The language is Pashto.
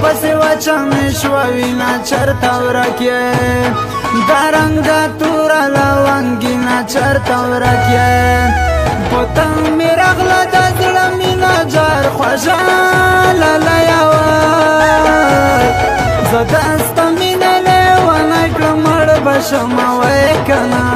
پسې وچمې شوه وینه چرته ورک یې دا رنګه توره لونګینه چرته ورک یې پتنګ مې راغله د زړه مینه جار خوږه لالیه وای زه دسته مینه لیونی کړم مړ به شمه وای که نه